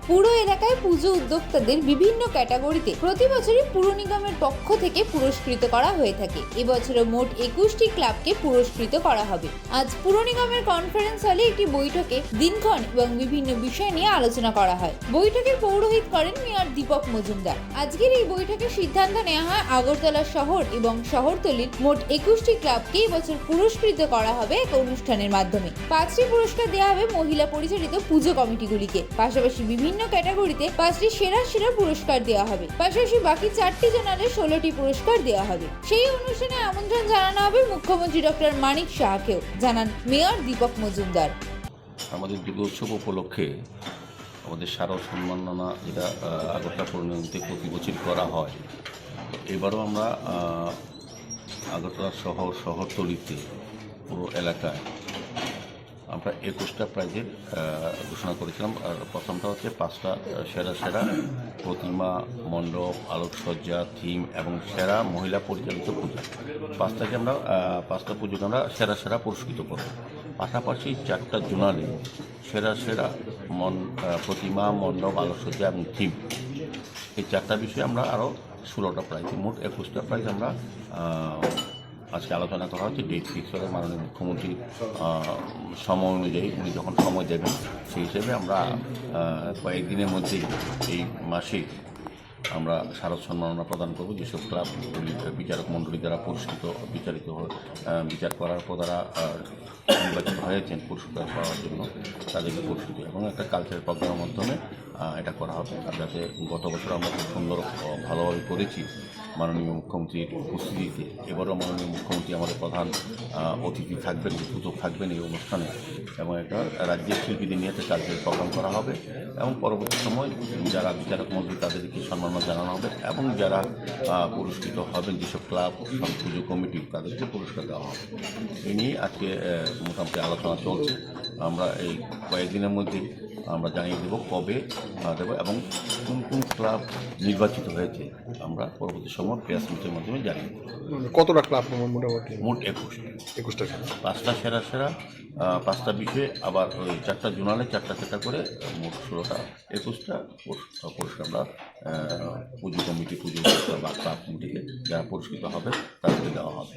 পুরো এলাকায় পুজো উদ্যোক্তাদের বিভিন্ন ক্যাটাগরিতে প্রতি বছরই পুর নিগমের পক্ষ থেকে পুরস্কৃত করা হয়ে থাকে। এবছরে মোট 21টি ক্লাবকে পুরস্কৃত করা হবে। আজ পুর নিগমের কনফারেন্স হলে একটি বৈঠকে দিনক্ষণ এবং বিভিন্ন বিষয় নিয়ে আলোচনা করা হয়। বৈঠকের পৌরোহিত করেন মেয়র দীপক মজুমদার। আজকের এই বৈঠকে সিদ্ধান্ত নেওয়া হয় আগরতলা শহর এবং শহরতলির মোট 21টি ক্লাবকে এবছর পুরস্কৃত করা হবে এক অনুষ্ঠানের মাধ্যমে। 5টি পুরস্কার দেওয়া হবে মহিলা পরিচালিত পুজো কমিটিগুলিকে। পাশাপাশি বিভিন্ন ক্যাটাগরিতে 5টি সেরা পুরস্কার দেওয়া হবে। পাশাপাশি বাকি 4টি জোনালে 16টি পুরস্কার দেওয়া হবে। সেই অনুষ্ঠানে আমন্ত্রণ জানানো হবে মুখ্যমন্ত্রী ডক্টর মানিক সাহাকেও, জানান মেয়র দীপক মজুমদার। আমাদের দুর্গোৎসব উপলক্ষে আমাদের স্মারক সম্মাননা যেটা আগরতলা পৌরনিগমে প্রতি বছর করা হয়, এবারও আমরা আগরতলা শহরতলিতে পুরো এলাকায় আমরা 21টা প্রাইজের ঘোষণা করেছিলাম। আর প্রথমটা হচ্ছে 5টা সেরা প্রতিমা, মণ্ডপ, আলোকসজ্জা, থিম এবং সেরা মহিলা পরিচালিত পুজো। 5টা পুজোকে আমরা সেরা পুরস্কৃত করব। পাশাপাশি 4টা জোনালে সেরা প্রতিমা, মণ্ডপ, আলোকসজ্জা এবং থিম, এই 4টা বিষয়ে আমরা আরও 16টা প্রাইজ, মোট 21টা প্রাইজ আমরা আজকে আলোচনা করা হচ্ছে। ডেট ফিক্স করে মাননীয় মুখ্যমন্ত্রী সময় অনুযায়ী উনি যখন সময় দেবেন সেই হিসেবে আমরা কয়েকদিনের মধ্যেই এই মাসে আমরা স্মারক সম্মাননা প্রদান করব। যেসব ক্লাব বিচারক মণ্ডলী দ্বারা বিচার করার পর তারা নির্বাচিত হয়েছেন পুরস্কার পাওয়ার জন্য, তাদেরকে পুরস্কৃত এবং একটা কালচারাল প্রোগ্রামের মাধ্যমে এটা করা হবে। আর যাতে গত বছর আমরা খুব সুন্দর ভালোভাবে করেছি মাননীয় মুখ্যমন্ত্রীর উপস্থিতিতে, এবারও মাননীয় মুখ্যমন্ত্রী আমাদের প্রধান অতিথি থাকবেন, উপস্থিত থাকবেন এই অনুষ্ঠানে এবং একটা রাজ্যের শিল্পীদের নিয়ে একটা কালচারাল প্রোগ্রাম করা হবে এবং পরবর্তী সময় যারা বিচারক মন্ত্রী তাদেরকে সম্মাননা জানানো হবে এবং যারা পুরস্কৃত হবেন যেসব ক্লাব পুজো কমিটি তাদেরকে পুরস্কার দেওয়া হবে। এই নিয়ে আজকে মোটামুটি আলোচনা চলছে। আমরা এই কয়েকদিনের মধ্যেই আমরা জানিয়ে দেব কবে দেবো এবং কোন ক্লাব নির্বাচিত হয়েছে আমরা পরবর্তী সময় প্রেস মিটের মাধ্যমে জানিয়ে দেবো। কতটা ক্লাব মোটামুটি? মোট 21টা। 5টা সেরা 5টা বিষয়ে আবার ওই 4টা জোনালে 4টা করে মোট 16টা 21টা পুরস্কার আমরা পুজো কমিটি বা ক্লাব কমিটিকে যারা পুরস্কৃত হবে তাদেরকে দেওয়া হবে।